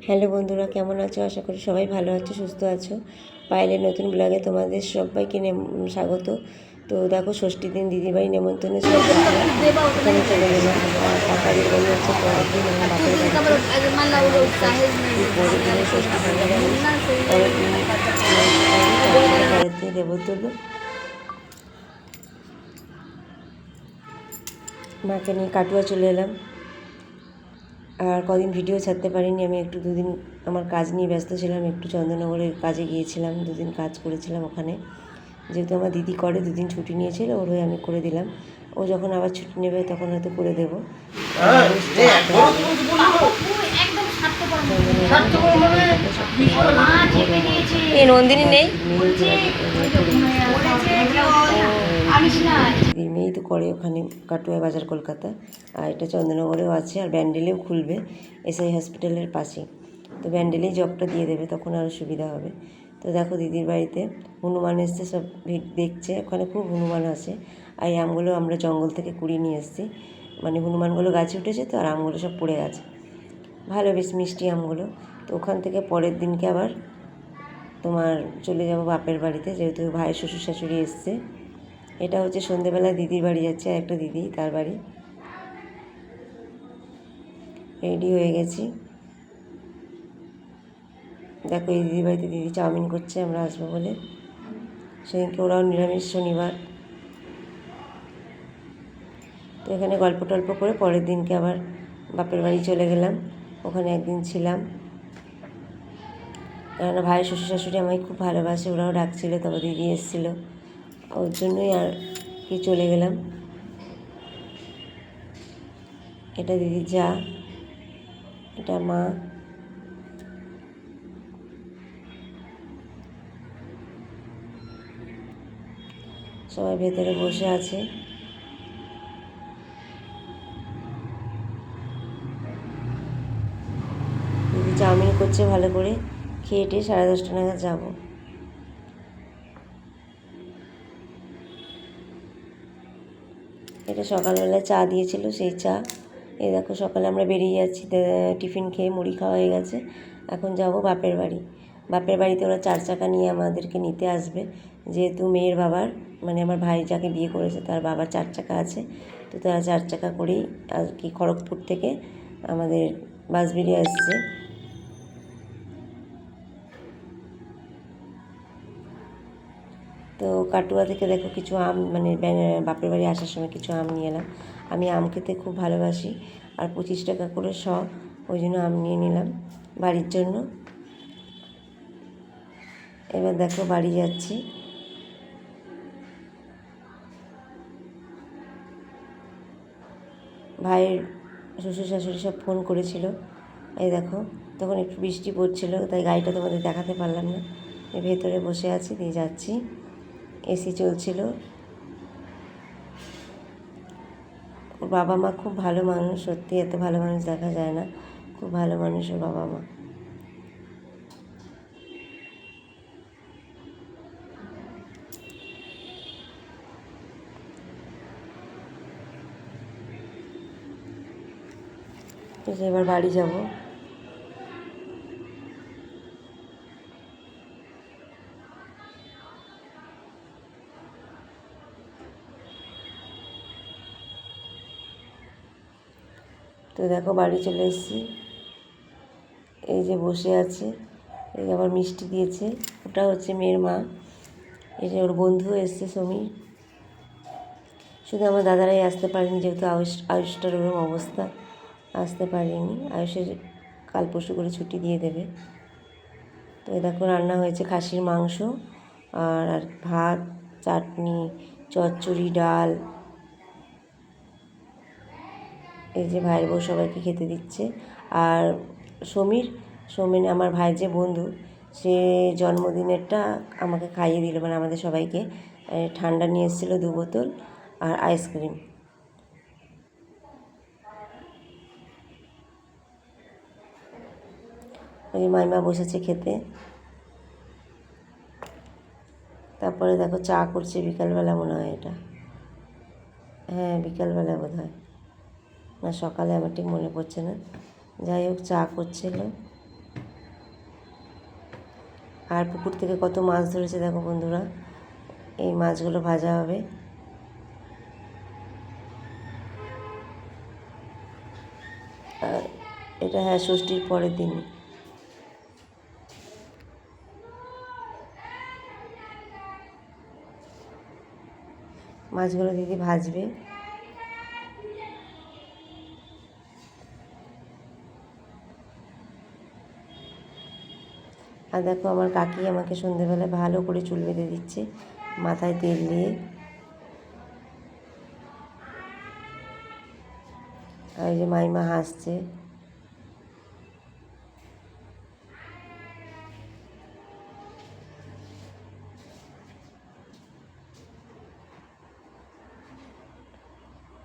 Hello বন্ধুরা, কেমন আছো? আশা করি সবাই ভালো আছো, সুস্থ আছো। পায়েলের নতুন ব্লগে তোমাদের সবাইকে স্বাগত। তো দেখো, ষষ্ঠীর দিন দিদিবাড়ি নেমন্তন্ন ছিল, ওখানে চলে গেলাম। আর কাকাদের বাড়ি হচ্ছে পরের দিন, আমার বাপের বাড়িতে পরের দিনে ষষ্ঠী ভাঙা যাবে, পরের দিন পরের দিন দেবতুল্য মাকে নিয়ে কাটুয়া চলে এলাম। আর কদিন ভিডিও ছাড়তে পারিনি, আমি একটু দুদিন আমার কাজ নিয়ে ব্যস্ত ছিলাম, একটু চন্দননগরের কাজে গিয়েছিলাম, দুদিন কাজ করেছিলাম ওখানে। যেহেতু আমার দিদি করে, দুদিন ছুটি নিয়েছিল, ওর হয়ে আমি করে দিলাম। ও যখন আবার ছুটি নেবে তখন হয়তো করে দেবো। নন্দিনী নেই, দিদির মেয়েই তো করে ওখানে কাটুয়া বাজার, কলকাতা। আর এটা চন্দননগরেও আছে, আর ব্যান্ডেলেও খুলবে এসআই হসপিটালের পাশেই। তো ব্যান্ডেলেই জবটা দিয়ে দেবে, তখন আরও সুবিধা হবে। তো দেখো, দিদির বাড়িতে হনুমান এসছে, সব দেখছে, ওখানে খুব হনুমান আছে। আর এই আমগুলো আমরা জঙ্গল থেকে কুড়িয়ে নিয়ে এসেছি, মানে হনুমানগুলো গাছে উঠেছে তো, আর আমগুলো সব পড়ে গেছে, ভালো বেশ মিষ্টি আমগুলো। তো ওখান থেকে পরের দিনকে আবার তোমার চলে যাব বাপের বাড়িতে, যেহেতু ভাইয়ের শ্বশুর শাশুড়ি এসছে। এটা হচ্ছে সন্ধেবেলায় দিদির বাড়ি যাচ্ছে, একটা দিদি, তার বাড়ি। রেডি হয়ে গেছি, দেখো এই দিদির বাড়িতে দিদি চাউমিন করছে, আমরা আসবো বলে। সেদিনকে ওরাও নিরামিষ, শনিবার। তো এখানে গল্প টল্প করে পরের দিনকে আবার বাপের বাড়ি চলে গেলাম, ওখানে একদিন ছিলাম। কেননা ভাইয়ের শ্বশুর শাশুড়ি আমায় খুব ভালোবাসে, ওরাও ডাকছিল, তবে দিদি এসেছিলো, ওর জন্যই আর কি চলে গেলাম। এটা দিদি যা, এটা মা। সবাই ভেতরে বসে আছে। দিদি চাউমিন করছে ভালো করে, খেয়ে টেয়ে 10:30 নাগাদ যাবো। এটা সকালবেলায় চা দিয়েছিল, সেই চা। এই দেখো, সকালে আমরা বেরিয়ে যাচ্ছি, টিফিন খেয়ে মুড়ি খাওয়া হয়ে গেছে। এখন যাব বাপের বাড়ি। বাপের বাড়িতে ওরা 4 চাকা নিয়ে আমাদেরকে নিতে আসবে, যেহেতু মেয়ের বাবার, মানে আমার ভাই যাকে বিয়ে করেছে তার বাবার 4 চাকা আছে। তো তারা 4 চাকা করেই আর কি খড়গপুর থেকে আমাদের বাঁশবেড়ি আসছে। তো কাটুয়া থেকে দেখো কিছু আম, মানে বাপের বাড়ি আসার সময় কিছু আম নিয়ে এলাম। আমি আম খেতে খুব ভালোবাসি, আর 25 টাকা করে ওই জন্য আম নিয়ে নিলাম বাড়ির জন্য। এবার দেখো বাড়ি যাচ্ছি। ভাইয়ের শ্বশুর শাশুড়ি সব ফোন করেছিল, এই দেখো, তখন একটু বৃষ্টি পড়ছিল, তাই গাড়িটা তোমাদের দেখাতে পারলাম না। ভেতরে বসে আছি, দিয়ে যাচ্ছি, এসি চলছিল। ওর বাবা মা খুব ভালো মানুষ, সত্যি এত ভালো মানুষ দেখা যায় না, খুব ভালো মানুষ ওর বাবা মা। এবার বাড়ি যাব। তো দেখো বাড়ি চলে এসেছি, এই যে বসে আছে, এই যে আবার মিষ্টি দিয়েছে, ওটা হচ্ছে মেয়ের মা। এই যে ওর বন্ধু এসছে সমী। শুধু আমার দাদারাই আসতে পারেনি, যেহেতু আয়ুষটার ওরকম অবস্থা, আসতে পারেনি। আয়ুষের কাল পরশু করে ছুটি দিয়ে দেবে। তো এই দেখো রান্না হয়েছে খাসির মাংস, আর ভাত, চাটনি, চচ্চড়ি, ডাল। এই যে ভাইয়ের বউ সবাইকে খেতে দিচ্ছে। আর সমীর আমার ভাইয়ের যে বন্ধু, সে জন্মদিনেরটা আমাকে খাইয়ে দিল, মানে আমাদের সবাইকে। ঠান্ডা নিয়ে এসেছিলো 2 বোতল, আর আইসক্রিম। ওই মাইমা বসেছে খেতে। তারপরে দেখো চা করছে বিকালবেলা, মনে হয় এটা, হ্যাঁ বিকালবেলা বোধ হয়, না সকালে, আমার ঠিক মনে পড়ছে না। যাই হোক, চা করছিল। আর পুকুর থেকে কত মাছ ধরেছে দেখো বন্ধুরা, এই মাছগুলো ভাজা হবে। আর এটা হ্যাঁ ষষ্ঠীর পরের দিন। মাছগুলো দিদি ভাজবে। আর দেখো আমার কাকি আমাকে সন্ধেবেলায় ভালো করে চুল বেঁধে দিচ্ছে মাথায় তেল দিয়ে। আর এই যে মাইমা হাসছে।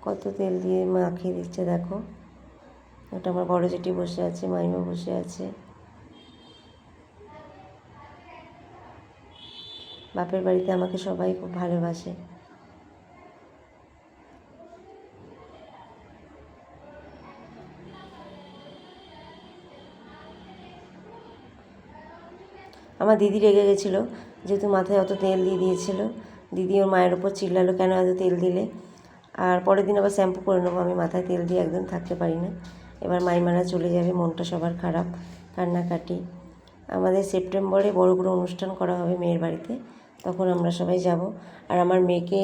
কত তেল দিয়ে মাখিয়ে দিচ্ছে দেখো। ওটা আমার বড় জেঠি বসে আছে, মাইমা বসে আছে। বাপের বাড়িতে আমাকে সবাই খুব ভালোবাসে। আমার দিদি রেগে গেছিলো যেহেতু মাথায় অত তেল দিয়ে দিয়েছিল। দিদি ওর মায়ের ওপর চিল্লালো, কেন এত তেল দিলে। আর পরের দিন আবার শ্যাম্পু করে নেবো, আমি মাথায় তেল দিয়ে একদম থাকতে পারি না। এবার মাইমারা চলে যাবে, মনটা সবার খারাপ, কান্নাকাটি। আমাদের সেপ্টেম্বরে বড় করে অনুষ্ঠান করা হবে মেয়ের বাড়িতে, তখন আমরা সবাই যাব। আর আমার মেয়েকে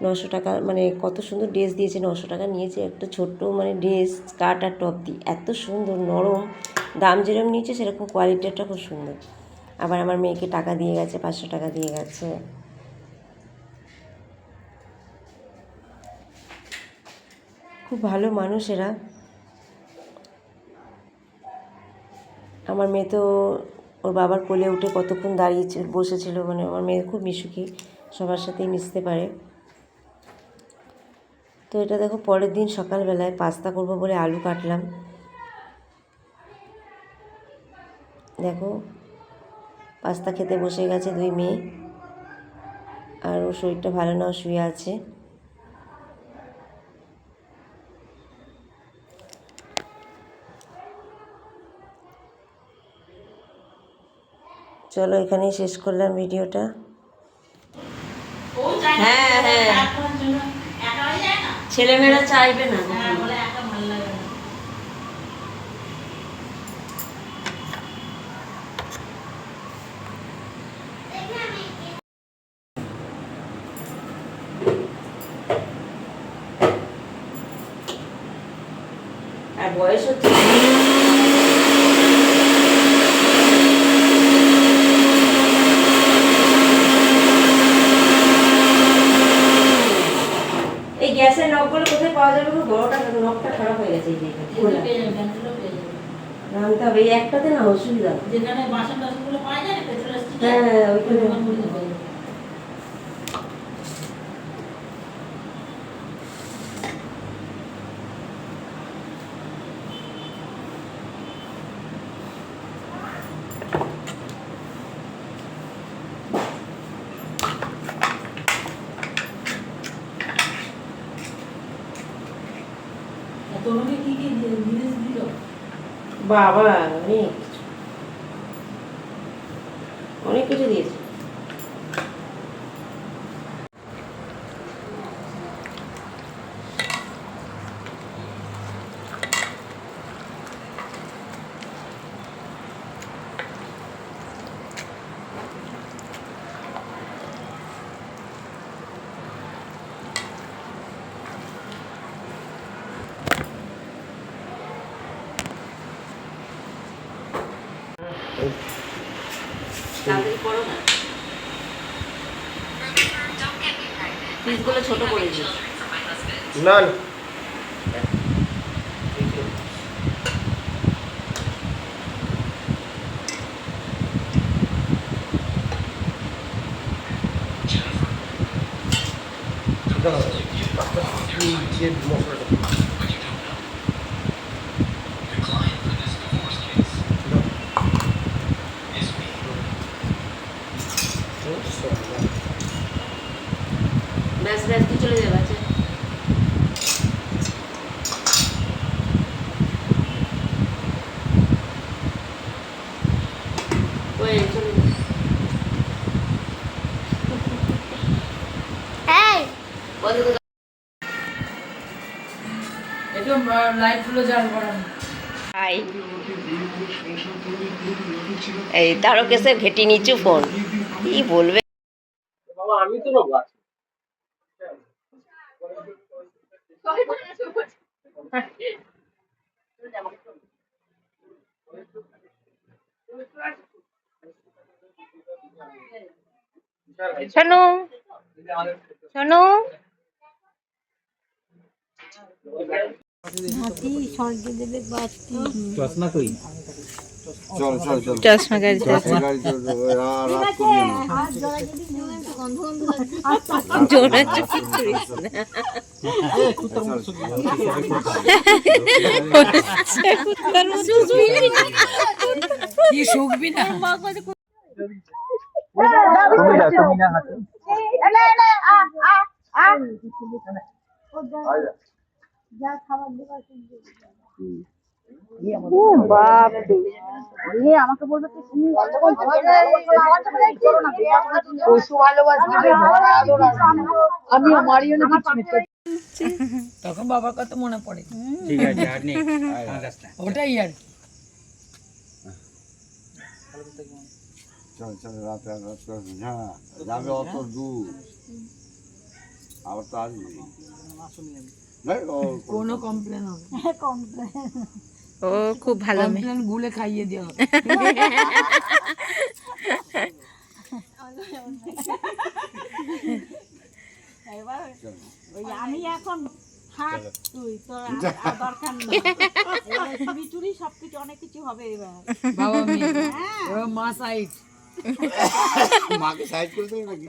900 টাকা, মানে কত সুন্দর ড্রেস দিয়েছে, 900 টাকা নিয়েছে একটা ছোট্ট মানে ড্রেস, স্কার্ট আর টপ দিয়ে, এত সুন্দর নরম। দাম যেরকম নিয়েছে সেরকম কোয়ালিটিটা খুব সুন্দর। আবার আমার মেয়েকে টাকা দিয়ে গেছে, 500 টাকা দিয়ে গেছে। খুব ভালো মানুষ এরা। আমার মেয়ে তো ওর বাবার কোলে উঠে কতক্ষণ দাঁড়িয়ে বসেছিল, মানে আমার মেয়ে খুব মিশুকি, সবার সাথেই মিশতে পারে। তো এটা দেখো পরের দিন সকালবেলায় পাস্তা করবো বলে আলু কাটলাম। দেখো পাস্তা খেতে বসে গেছে 2 মেয়ে। আর ওর শরীরটা ভালো না, শুয়ে আছে। চলো এখানেই শেষ করলাম ভিডিওটা। হ্যাঁ হ্যাঁ, ছেলেমেয়েরা চাইবে না। আর বয়স হচ্ছে, এই গ্যাসের নখগুলো কোথায় পাওয়া যাবে? বড়টা নখটা খারাপ হয়ে গেছে। এই রাখতে হবে, এই একটাতে না অসুবিধা, যেখানে বাসন টাসনগুলো পাওয়া যায় না পেট্রোল। হ্যাঁ ওইখানে। তোমাকে কি কি জিনিস দিল বাবা? অনেক কিছু দিয়েছে। পিসগুলো ছোট করে দিয়েছি। না ব্যাস ব্যাস তুই চলে যাবে। আচ্ছা ওই চলে এই তারকেশ্বর ঘেটি নিচু ফোন কি বলবে। শোনো শোনো চশমা গাড়ি শুকবি না আমাকে বলবে পশু ভালোবাসবে আমি মারিও না তখন বাবার কথা মনে পড়ে। ঠিক আছে আর নেই ওটাই আর চল চল রাত হ্যাঁ যাবে অত দূর আবার তো আসবে কোনো কমপ্লেন হবে ও খুব ভালো কমপ্লেন গুলে খাইয়ে দেওয়া হবে। আমি এখন থাক তুই তোর দরকার নেই চুরি চুরি সবকিছু অনেক কিছু হবে এবার বাবা মেয়ে মা সাইড মাকে সাইড করে দেবে নাকি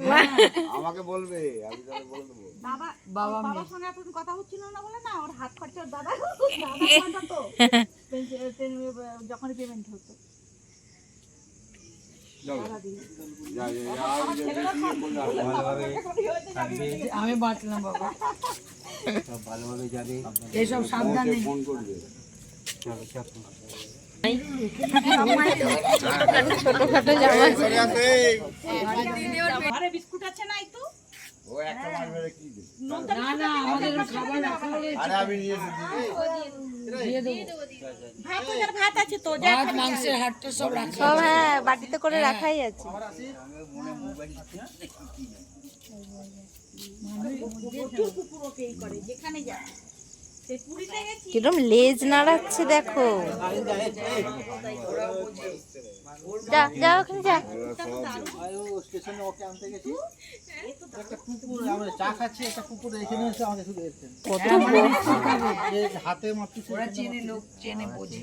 আমাকে বলবে আমি তাহলে বলে দেবো বাবার সঙ্গে এখন কথা হচ্ছিল না বলে না ওর হাত খরচা দাদা তো যখন পেমেন্ট হতো আমি বাঁচলাম বাবা ভালোভাবে যাবে এসব সাবধানে ফোন করবে ছোটখাটো জামা আরে বিস্কুট আছে না একটু ও একটা মার মেরে কি দেবে না না আমাদের খাবার রাখা হয়েছে আরে আমি নিয়ে এসে দিয়ে দেবো ভাত আছে তো ভাত মাংসের হাড়টা সব রাখা সব হ্যাঁ বাটিতে করে রাখাই আছে। কিরম লেজ নাড়াচ্ছে দেখো যা যা ওখানে যা স্টেশনে ওকে আনতে গেছি একটা কুকুর আমরা চা খাচ্ছি একটা কুকুর এখানে এসে আমাকে শুধু এসেছেন কত হাতে মারতে চেনে লোক চেনে বোঝে